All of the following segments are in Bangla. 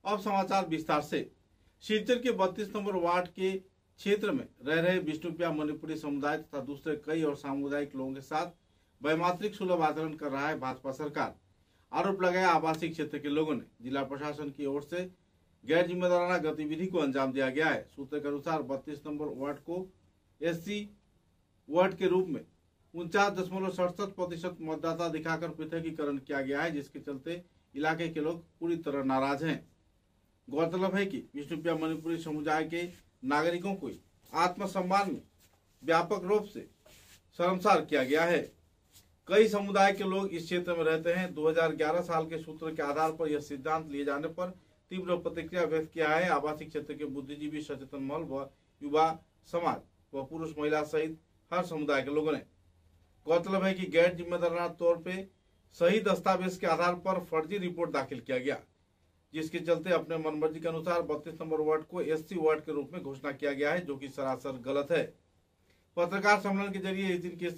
अब समाचार विस्तार से। सिलचर के 32 नंबर वार्ड के क्षेत्र में रह रहे विष्णुप्रिया मणिपुरी समुदाय तथा दूसरे कई और सामुदायिक लोगों के साथ वैमात्रिक सुलभ आचरण कर रहा है भाजपा सरकार। आरोप लगाया आवासीय क्षेत्र के लोगों ने जिला प्रशासन की ओर से गैर जिम्मेदाराना गतिविधि को अंजाम दिया गया है। सूत्र के अनुसार 32 नंबर वार्ड को एससी वार्ड के रूप में 49.67% मतदाता दिखाकर पृथकीकरण किया गया है, जिसके चलते इलाके के लोग पूरी तरह नाराज हैं। गौरतलब है कि विष्णुप्रिया मणिपुरी समुदाय के नागरिकों को आत्मसम्मान में व्यापक रूप से शर्मसार किया गया है। कई समुदाय के लोग इस क्षेत्र में रहते हैं। 2011 साल के सूत्र के आधार पर यह सिद्धांत लिए जाने पर तीव्र प्रतिक्रिया व्यक्त किया है आवासीय क्षेत्र के बुद्धिजीवी, सचेतन महल व युवा समाज व पुरुष महिला सहित हर समुदाय के लोगों ने। गौरतलब है कि गैर जिम्मेदाराना तौर पे सही दस्तावेज के आधार पर फर्जी रिपोर्ट दाखिल किया गया, जिसके चलते अपने मनमर्जी के अनुसार 32 नंबर वार्ड को एससी वार्ड के रूप में घोषणा किया गया है, जो कि सरासर गलत है। पत्रकार सम्मेलन के जरिए इस दिन के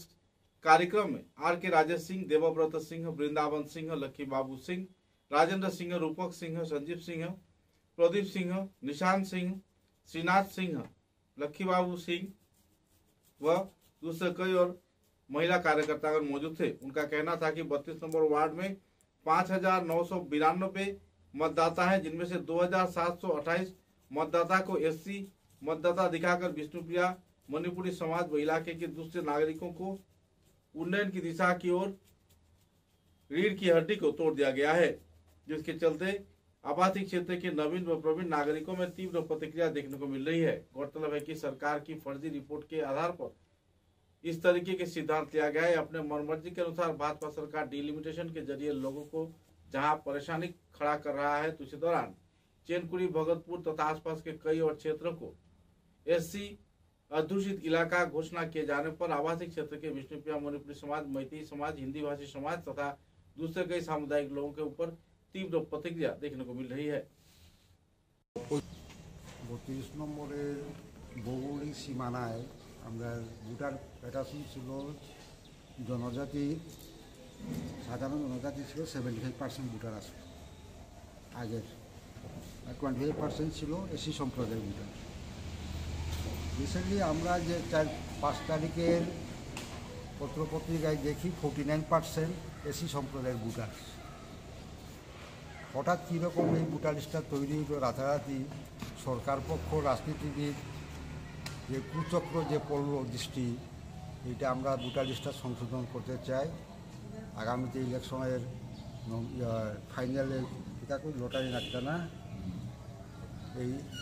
कार्यक्रम में आर के राजेश सिंह, देवव्रत सिंह, वृंदावन सिंह, लक्की बाबू सिंह, राजेंद्र सिंह, रूपक सिंह, संजीव सिंह, प्रदीप सिंह, निशांत सिंह, श्रीनाथ सिंह, लक्की बाबू सिंह व दूसरे कई और महिला कार्यकर्तागण मौजूद थे। उनका कहना था कि 32 नंबर वार्ड में 5,992 मतदाता है, जिनमें से 2,728 मतदाता को एससी मतदाता दिखाकर विष्णुप्रिया मणिपुरी समाज व इलाके के दूसरे नागरिकों को उन्नयन की दिशा की ओर रीढ़ की हड्डी को तोड़ दिया गया है, जिसके चलते आबादी क्षेत्र के नवीन व प्रवीण नागरिकों में तीव्र प्रतिक्रिया देखने को मिल रही है। गौरतलब है कि सरकार की फर्जी रिपोर्ट के आधार पर इस तरीके के सिद्धांत लिया गया है। अपने मनमर्जी के अनुसार भाजपा सरकार डिलिमिटेशन के जरिए लोगों को जहां परेशानी खड़ा कर रहा है, तो इसी दौरान चैनकुड़ी, भगतपुर तथा आसपास के कई और क्षेत्रों को एससी अध्युषित इलाका घोषणा किए जाने पर आवासीय क्षेत्र के विष्णुप्रिया मणिपुरी समाज, मैतेई समाज, हिंदी भाषी समाज तथा दूसरे कई सामुदायिक लोगों के ऊपर तीव्र प्रतिक्रिया देखने को मिल रही है। 32 নম্বরের ভৌগোলিক সীমানায় আমরা ভোটার প্যাটার্ন ছিল জনজাতি, সাধারণ জনজাতি ছিল 75% ভোটার আসলো আগের, আর 25% ছিল এসি সম্প্রদায়ের ভোটার। রিসেন্টলি আমরা যে 4-5 তারিখের পত্রপত্রিকায় দেখি 49% এসি সম্প্রদায়ের ভোটার। হঠাৎ কীরকম এই ভোটার লিস্টটা তৈরি হলো রাতারাতি, সরকার পক্ষ, রাজনীতিবিদ যে কুচক্র যে পড়ল দৃষ্টি, এইটা আমরা ভোটার লিস্টটা সংশোধন করতে চাই। আগামীতে ইলেকশনের ফাইনালে এটা করে লটারি রাখতে না,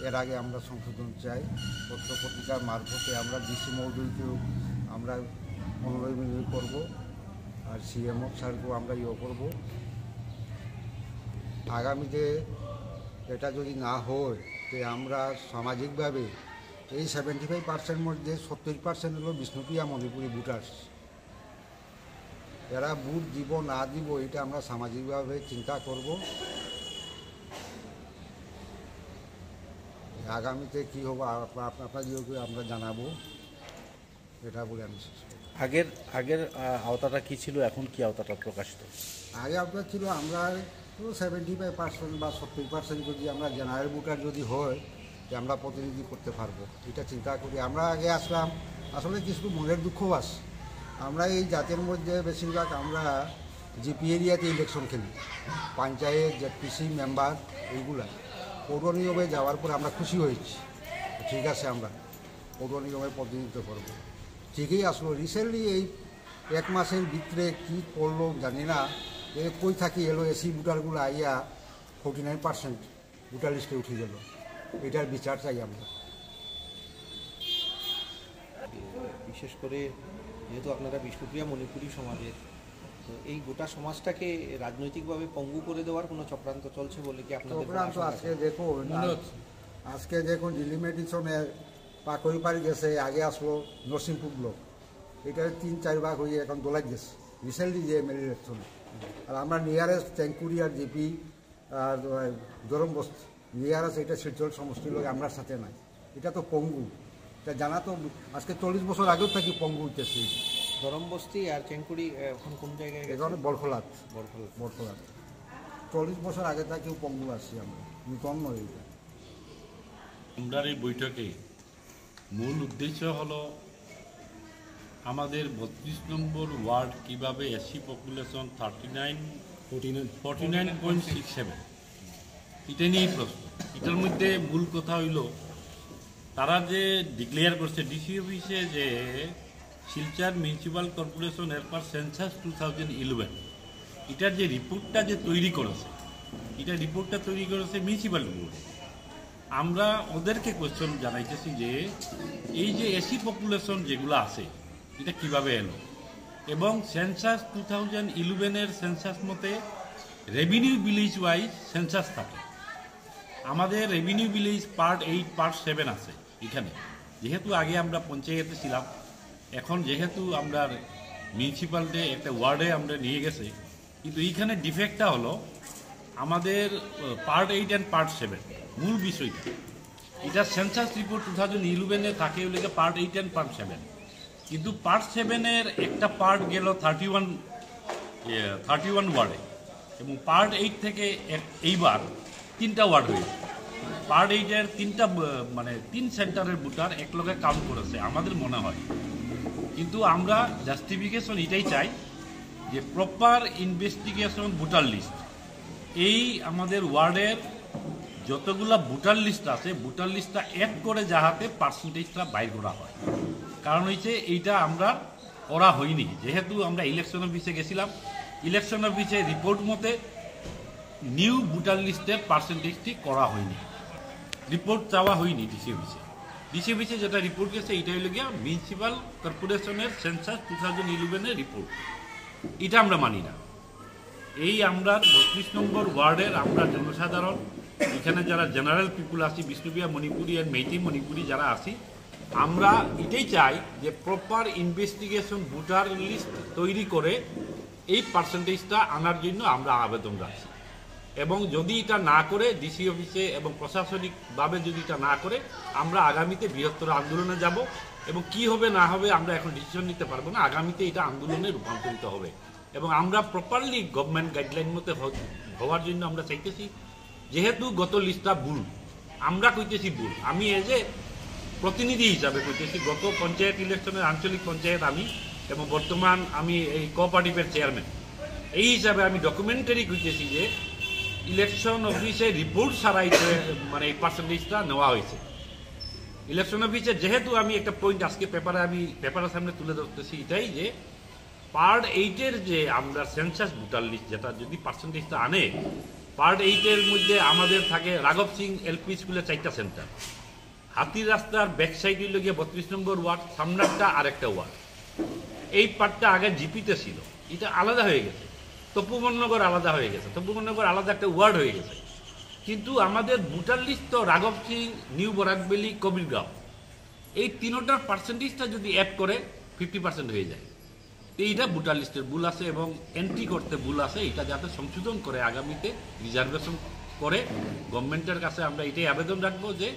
এর আগে আমরা সংশোধন চাই। পত্রপত্রিকার মারফতে আমরা ডিসি মহোদয়কেও আমরা অনুরোধ করব, আর সিএমও স্যারকেও আমরা করব। আগামীতে এটা যদি না হয় তো আমরা সামাজিকভাবে এই 75% মধ্যে 70% হলো বিষ্ণুপ্রিয়া মণিপুরি ভোটার। এরা ভোট দিব না দিব এটা আমরা সামাজিকভাবে চিন্তা করব। আগামীতে কী হবে আপনাদেরকে আমরা জানাবো, এটা বলে আমি শেষ করব। আগের আওতাটা কী ছিল, এখন কি আওতাটা প্রকাশিত? আগে আওতা ছিল আমরা 75% বা 70% যদি আমরা জেনারেল ভোটার যদি হয় যে আমরা প্রতিনিধি করতে পারবো, এটা চিন্তা করি। আমরা আগে আসলাম, আসলে কিছু মনের দুঃখ আছে। আমরা এই জাতের মধ্যে বেশিরভাগ আমরা জিপি এরিয়াতে ইলেকশন খেলি, পঞ্চায়েত, জেডপিসি মেম্বার, এইগুলা পৌর নিগমে যাওয়ার পর আমরা খুশি হয়েছি, ঠিক আছে আমরা পৌর নিগমে প্রতিনিধিত্ব করব। ঠিকই আসলো। রিসেন্টলি এই 1 মাসের ভিতরে কী করলো জানি না, কই থাকি এলো এসি ভোটারগুলো আইয়া 49% ভোটার লিস্টে উঠে গেল। এটার বিচার চাই আমরা। বিশেষ করে যেহেতু আপনারা বিষ্ণুপ্রিয়া মণিপুরি সমাজের, তো এই গোটা সমাজটাকে রাজনৈতিকভাবে পঙ্গু করে দেওয়ার কোনো চক্রান্ত চলছে বলে কি আপনাদের চক্রান্ত? আজকে দেখুন ডিলিমিটেশনে পাকড়ি পাড়ি গেছে, আগে আসলো নরসিংপুর ব্লক, এটা 3-4 ভাগ হয়ে এখন দোলাই গেছে রিসেন্টলি যে এমএলএ ইলেকশনে। আর আমরা নিয়ারেস্ট চ্যানকুড়ি আর জিপি আর দরমবস্তি নিয়ারেস্ট, এটা শিলচর সমষ্টির লোক আমরা সাথে নাই। এটা তো পঙ্গু, এটা জানা তো আজকে 40 বছর আগেও থাকি পঙ্গু হইতেছে। দরমবস্তি আর চ্যানকুড়ি এখন কোন জায়গায়? এখন বরখলাত 40 বছর আগে থেকেও পঙ্গু আসছি আমরা। কম নয় এটা। আমরা এই বৈঠকে মূল উদ্দেশ্য হলো আমাদের 32 নম্বর ওয়ার্ড কিভাবে এসসি পপুলেশন 49.67 এটা নিয়েই প্রশ্ন। এটার মধ্যে মূল কথা হইল তারা যে ডিক্লেয়ার করছে ডিসি অফিসে যে শিলচর মিউনিসিপ্যাল কর্পোরেশন এরপর সেন্সাস 2011 এটার যে রিপোর্টটা যে তৈরি করেছে এটা রিপোর্টটা তৈরি করেছে মিউনিসিপ্যাল বোর্ড। আমরা ওদেরকে কোয়েশ্চন জানাইতেছি যে এই যে এসি পপুলেশন যেগুলো আছে এটা কিভাবে এলো, এবং সেন্সাস 2011-এর সেন্সাস মতে রেভিনিউ ভিলেজ ওয়াইজ সেন্সাস থাকে। আমাদের রেভিনিউ ভিলেজ পার্ট 8 পার্ট 7 আছে এখানে। যেহেতু আগে আমরা পঞ্চায়েতে ছিলাম, এখন যেহেতু আমরা মিউনিসিপ্যালিটি একটা ওয়ার্ডে আমরা নিয়ে গেছে, কিন্তু এইখানে ডিফেক্টটা হলো আমাদের পার্ট 8 অ্যান্ড পার্ট 7 মূল বিষয়টা। এটা সেন্সাস রিপোর্ট 2011-এ থাকে ওই পার্ট 8 অ্যান্ড পার্ট 7, কিন্তু পার্ট 7-এর একটা পার্ট গেল 31 ওয়ার্ডে, এবং পার্ট 8 থেকে এইবার 3টা ওয়ার্ড হয়েছে। পার্ট 8-এর 3টা মানে 3 সেন্টারের ভোটার একলগে কাউন্ট করেছে আমাদের মনে হয়। কিন্তু আমরা জাস্টিফিকেশন এটাই চাই যে প্রপার ইনভেস্টিগেশন ভোটার লিস্ট, এই আমাদের ওয়ার্ডের যতগুলা ভোটার লিস্ট আছে ভোটার লিস্টটা অ্যাড করে যাহাতে পার্সেন্টেজটা বাইর করা হয়। কারণ হচ্ছে এইটা আমরা করা হয়নি, যেহেতু আমরা ইলেকশন অফিসে গেছিলাম, ইলেকশন অফিসে রিপোর্ট মতে নিউ ভোটার লিস্টের পার্সেন্টেজটি করা হয়নি, রিপোর্ট চাওয়া হয়নি ডিসি অফিসে। ডিসি অফিসে যেটা রিপোর্ট গেছে এটা হইল গিয়া মিউনিসিপ্যাল কর্পোরেশনের সেন্সাস 2011-এর রিপোর্ট। এটা আমরা মানি না। এই আমরা 32 নম্বর ওয়ার্ডের আমরা জনসাধারণ এখানে যারা জেনারেল পিপুল আছি, বিষ্ণুপ্রিয়া মণিপুরী আর মেইতি মণিপুরী যারা আছি, আমরা এটাই চাই যে প্রপার ইনভেস্টিগেশন ভোটার লিস্ট তৈরি করে এই পার্সেন্টেজটা আনার জন্য আমরা আবেদন রাখছি। এবং যদি এটা না করে ডিসি অফিসে এবং প্রশাসনিকভাবে যদি এটা না করে আমরা আগামীতে বৃহত্তর আন্দোলনে যাব, এবং কি হবে না হবে আমরা এখন ডিসিশন নিতে পারবো না। আগামীতে এটা আন্দোলনে রূপান্তরিত হবে, এবং আমরা প্রপারলি গভর্নমেন্ট গাইডলাইন মতে হওয়ার জন্য আমরা চাইতেছি। যেহেতু গত লিস্টটা ভুল, আমরা কইতেছি ভুল, আমি এজ এ প্রতিনিধি হিসাবে কইতেছি, গত পঞ্চায়েত ইলেকশনের আঞ্চলিক পঞ্চায়েত আমি, এবং বর্তমান আমি এই কোঅপারেটিভের চেয়ারম্যান, এই হিসাবে আমি ডকুমেন্টারি কইতেছি যে ইলেকশন অফিসে রিপোর্ট ছাড়াই মানে এই পার্সেন্টেজটা নেওয়া হয়েছে। ইলেকশন অফিসে যেহেতু আমি একটা পয়েন্ট আজকে পেপারের সামনে তুলে ধরতেছি, এটাই যে পার্ট 8-এর যে আমরা সেন্সাস ভোটার লিস্ট যেটা যদি পার্সেন্টেজটা আনে, পার্ট 8-এর মধ্যে আমাদের থাকে রাঘব সিং এলপি স্কুলের 4টা সেন্টার, হাতির রাস্তার ব্যাক সাইড হইল গিয়ে 32 নম্বর ওয়ার্ড, সামনারটা আরেকটা ওয়ার্ড। এই পার্টটা আগে জিপিতে ছিল, এটা আলাদা হয়ে গেছে। তপুমনগর আলাদা হয়ে গেছে, তপুমনগর আলাদা একটা ওয়ার্ড হয়ে গেছে। কিন্তু আমাদের ভোটার লিস্ট তো রাঘব সিং, নিউ বরাকবেলি, কবিরগাঁও, এই তিনটার পার্সেন্টেজটা যদি অ্যাড করে 50% হয়ে যায়। এইটা ভোটার লিস্টের ভুল আছে এবং এন্ট্রি করতে ভুল আছে, এটা যাতে সংশোধন করে আগামীতে রিজার্ভেশন করে গভর্নমেন্টের কাছে আমরা এটাই আবেদন রাখবো যে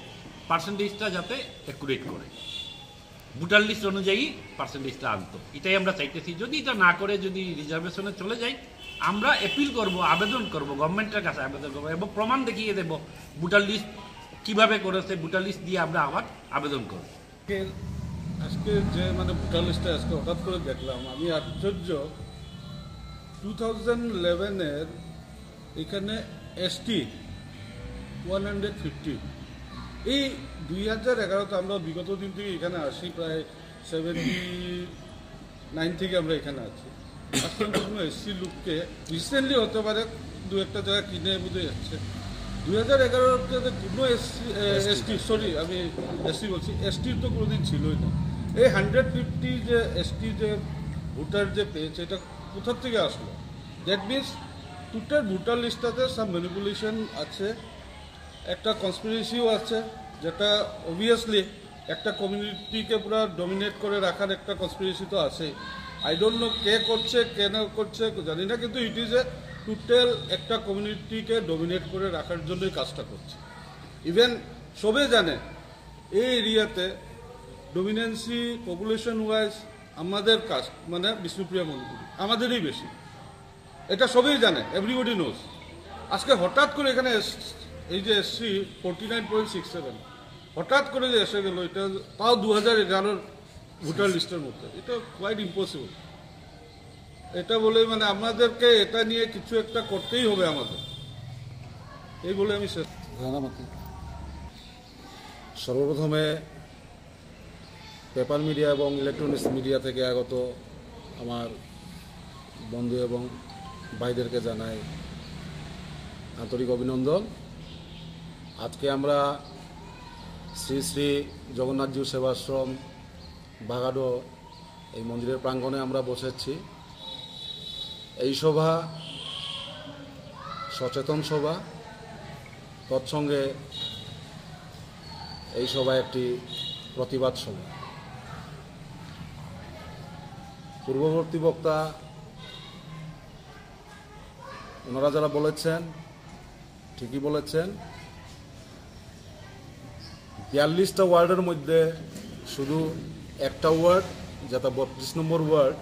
পার্সেন্টেজটা যাতে অ্যাকুরেট করে, ভোটার লিস্ট অনুযায়ী পার্সেন্টেজটা আনতো। এটাই আমরা চাইতেছি। যদি এটা না করে যদি রিজার্ভেশনে চলে যায়, আমরা অ্যাপিল করব, আবেদন করব, গভর্নমেন্টের কাছে আবেদন করবো এবং প্রমাণ দেখিয়ে দেব ভোটার লিস্ট কীভাবে করেছে, ভোটার লিস্ট দিয়ে আমরা আবার আবেদন করব। আজকে যে মানে ভোটার লিস্টে আজকে হঠাৎ করে দেখলাম, আমি আশ্চর্য। 2011-এর এখানে এসটি 150, এই 2011-তে আমরা বিগত দিন থেকে এখানে আসি, প্রায় 79 থেকে আমরা এখানে আছি। আজকে কোনো এসসি লোককে রিসেন্টলি হতে পারে দু একটা জায়গা কিনে বুঝে যাচ্ছে। 2011-তে কোনো আমি এসসি বলছি, এসটির তো কোনোদিন ছিলই না। এই 150 যে এসটি যে ভোটার যে পেয়েছে, এটা কোথার থেকে আসলো? দ্যাট মিনস টোটাল ভোটার লিস্টটাতে সব ম্যানিপুলেশন আছে, একটা কনস্পিরেসিও আছে, যেটা অবভিয়াসলি একটা কমিউনিটিকে পুরো ডমিনেট করে রাখার একটা কনস্পিরেসি তো আছে। আই ডোন্ট নো কে করছে, কেন করছে জানি না, কিন্তু ইট ইজ এ টোটাল একটা কমিউনিটিকে ডমিনেট করে রাখার জন্যই কাজটা করছে। ইভেন সবে জানে এই এরিয়াতে ডমিনেন্সি পপুলেশন ওয়াইজ আমাদের কাস্ট মানে বিষ্ণুপ্রিয়া মণিপুরী আমাদেরই বেশি, এটা সবই জানে, এভরিবডি নোজ। আজকে হঠাৎ করে এখানে এই যে এসসি 49.67 হঠাৎ করে যে এসে গেল, এটা তাও 2011 ভোটার লিস্টের মধ্যে, এটা কোয়াইট ইম্পসিবল। এটা বলে মানে আমাদেরকে এটা নিয়ে কিছু একটা করতেই হবে আমাদের, এই বলে আমি শেষ। সর্বপ্রথমে পেপার মিডিয়া এবং ইলেকট্রনিক্স মিডিয়া থেকে আগত আমার বন্ধু এবং ভাইদেরকে জানাই আন্তরিক অভিনন্দন। আজকে আমরা শ্রী শ্রী জগন্নাথজিউ সেবাশ্রম বাগাডো এই মন্দিরের প্রাঙ্গণে আমরা বসেছি। এই সভা সচেতন সভা, তৎসঙ্গে এই সভা একটি প্রতিবাদ সভা। পূর্ববর্তী বক্তা ওনারা যারা বলেছেন ঠিকই বলেছেন। 42টা ওয়ার্ডের মধ্যে শুধু একটা ওয়ার্ড, যেটা 32 নম্বর ওয়ার্ড,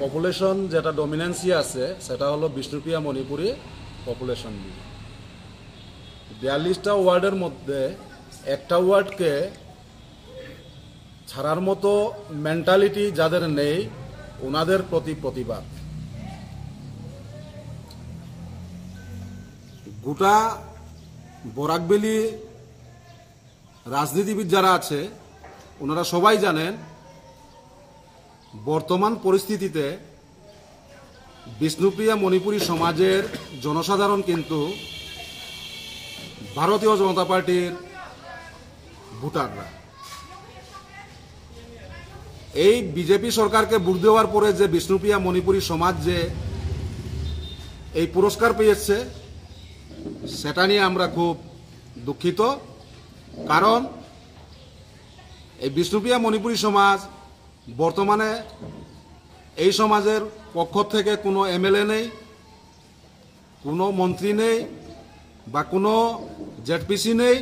পপুলেশন যেটা ডমিনেন্সি আছে সেটা হলো বিষ্ণুপ্রিয়া মণিপুরি পপুলেশন। 42টা ওয়ার্ডের মধ্যে একটা ওয়ার্ডকে ছাড়ার মতো মেন্টালিটি যাদের নেই, ওনাদের প্রতি প্রতিবাদ। গোটা বরাকবেলি রাজনীতিবিদ যারা আছে ওনারা সবাই জানেন বর্তমান পরিস্থিতিতে বিষ্ণুপ্রিয়া মণিপুরী সমাজের জনসাধারণ কিন্তু ভারতীয় জনতা পার্টির ভোটাররা। এই বিজেপি সরকারকে ভোট দেওয়ার পরে যে বিষ্ণুপ্রিয়া মণিপুরী সমাজ যে এই পুরস্কার পেয়েছে সেটা নিয়ে আমরা খুব দুঃখিত। কারণ এই বিষ্ণুপ্রিয়া মণিপুরী সমাজ বর্তমানে এই সমাজের পক্ষ থেকে কোনো এমএলএ নেই, কোনো মন্ত্রী নেই বা কোনো জেডপিসি নেই।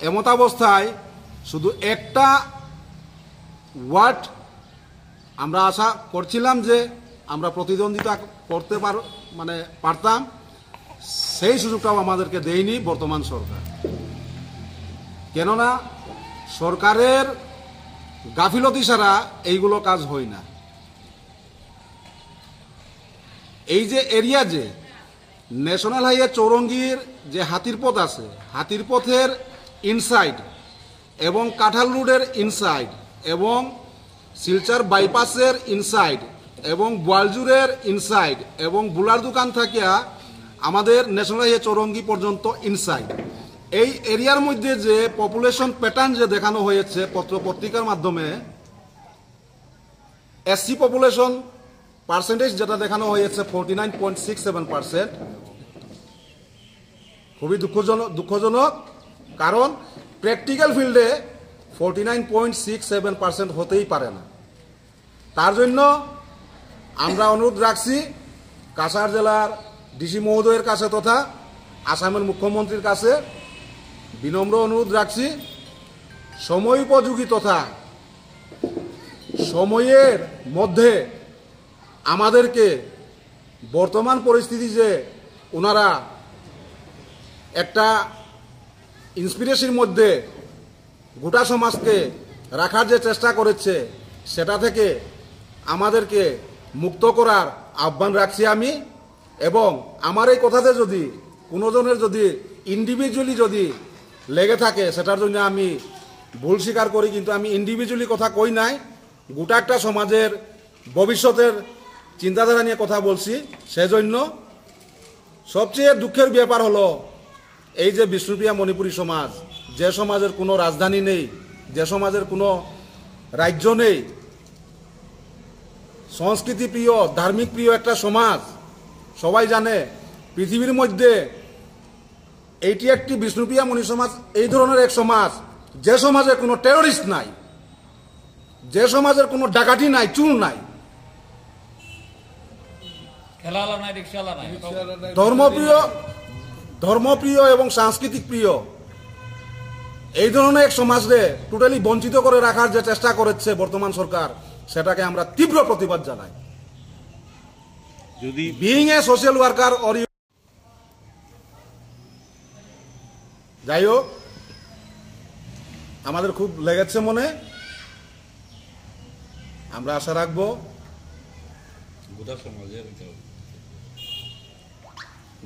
এমতাবস্থায় শুধু একটা ওয়ার্ড আমরা আশা করছিলাম যে আমরা প্রতিদ্বন্দ্বিতা করতে পারতাম, সেই সুযোগটাও আমাদেরকে দেয়নি বর্তমান সরকার। কেননা সরকারের গাফিলতি ছাড়া এইগুলো কাজ হয় না। এই যে এরিয়া, যে ন্যাশনাল হাইওয়ে চৌরঙ্গীর যে হাতির পথ আছে, হাতির পথের ইনসাইড এবং কাঁঠাল রোডের ইনসাইড এবং শিলচর বাইপাসের ইনসাইড এবং বোয়ালজুরের ইনসাইড এবং বুলার দোকান থেকে আমাদের ন্যাশনাল হাইওয়ে চৌরঙ্গী পর্যন্ত ইনসাইড, এই এরিয়ার মধ্যে যে পপুলেশন প্যাটার্ন যে দেখানো হয়েছে পত্র পত্রিকার মাধ্যমে, এসসি পপুলেশন পার্সেন্টেজ যেটা দেখানো হয়েছে 49.67%, খুবই দুঃখজনক। কারণ প্র্যাকটিক্যাল ফিল্ডে 49.67% হতেই পারে না। তার জন্য আমরা অনুরোধ রাখছি কাছাড় জেলার ডিসি মহোদয়ের কাছে তথা আসামের মুখ্যমন্ত্রীর কাছে বিনম্র অনুরোধ রাখছি, সময়োপযোগী তথা সময়ের মধ্যে আমাদেরকে বর্তমান পরিস্থিতি যে ওনারা একটা ইন্সপিরেশনের মধ্যে গোটা সমাজকে রাখার যে চেষ্টা করেছে সেটা থেকে আমাদেরকে মুক্ত করার আহ্বান রাখছি আমি। এবং আমার এই কথাতে যদি কোনোজনের যদি ইন্ডিভিজুয়ালি যদি লেগে থাকে সেটার জন্য আমি ভুল স্বীকার করি, কিন্তু আমি ইন্ডিভিজুয়ালি কথা কই নাই, গোটা একটা সমাজের ভবিষ্যতের চিন্তাধারা নিয়ে কথা বলছি। সেজন্য সবচেয়ে দুঃখের ব্যাপার হলো এই যে বিষ্ণুপ্রিয়া মণিপুরী সমাজ, যে সমাজের কোনো রাজধানী নেই, যে সমাজের কোনো রাজ্য নেই, সংস্কৃতি প্রিয় ধার্মিক প্রিয় একটা সমাজ, সবাই জানে পৃথিবীর মধ্যে এইটি একটি বিষ্ণুপ্রিয়া মণি সমাজ এই ধরনের এক সমাজ, যে সমাজে কোনো টেররিস্ট নাই, যে সমাজের কোনো ডাকাতি নাই, চুর নাই, ধর্মপ্রিয় এবং সাংস্কৃতিক প্রিয়, এই ধরনের এক সমাজকে টোটালি বঞ্চিত করে রাখার যে চেষ্টা করেছে বর্তমান সরকার, সেটাকে আমরা তীব্র প্রতিবাদ জানাই। যদি being a social worker or যাই হোক, আমাদের খুব লেগেছে মনে। আমরা আশা রাখবো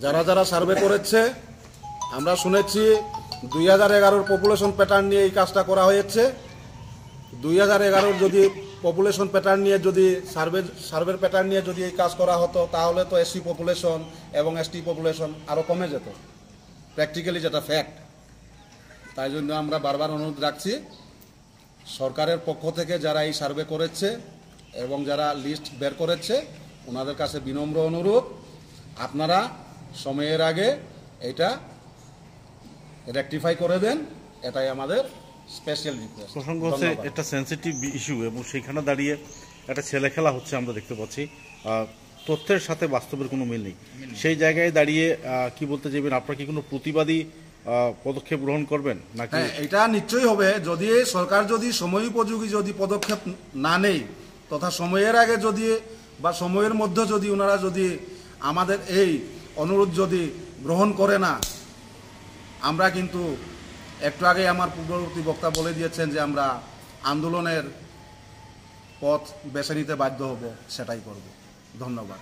যারা যারা সার্ভে করেছে, আমরা শুনেছি 2011 পপুলেশন প্যাটার্ন নিয়ে এই কাজটা করা হয়েছে। 2011 যদি পপুলেশন প্যাটার্ন নিয়ে যদি সার্ভের প্যাটার্ন নিয়ে যদি এই কাজ করা হতো, তাহলে তো এসসি পপুলেশন এবং এসটি পপুলেশন আরও কমে যেত, প্র্যাকটিক্যালি যেটা ফ্যাক্ট। তাই জন্য আমরা বারবার অনুরোধ রাখছি সরকারের পক্ষ থেকে যারা এই সার্ভে করেছে এবং যারা লিস্ট বের করেছে, ওনাদের কাছে বিনম্র অনুরোধ, আপনারা সময়ের আগে এটা রেকটিফাই করে দেন। এটাই আমাদের স্পেশাল রিকোয়েস্ট। প্রসঙ্গ হচ্ছে একটা সেন্সিটিভ ইস্যু, এবং সেখানে দাঁড়িয়ে একটা ছেলে খেলা হচ্ছে আমরা দেখতে পাচ্ছি। তথ্যের সাথে বাস্তবের কোনো মিল নেই। সেই জায়গায় দাঁড়িয়ে কি বলতে চাইবেন? আপনারা কি কোনো প্রতিবাদী পদক্ষেপ গ্রহণ করবেন নাকি? হ্যাঁ, এটা নিশ্চয়ই হবে। যদি সরকার যদি সময়োপযোগী যদি পদক্ষেপ না নেই, তথা সময়ের আগে যদি বা সময়ের মধ্যে যদি ওনারা যদি আমাদের এই অনুরোধ যদি গ্রহণ করে না, আমরা কিন্তু একটু আগে আমার পূর্ববর্তী বক্তা বলে দিয়েছেন যে আমরা আন্দোলনের পথ বেছে নিতে বাধ্য হব, সেটাই করব। ধন্যবাদ।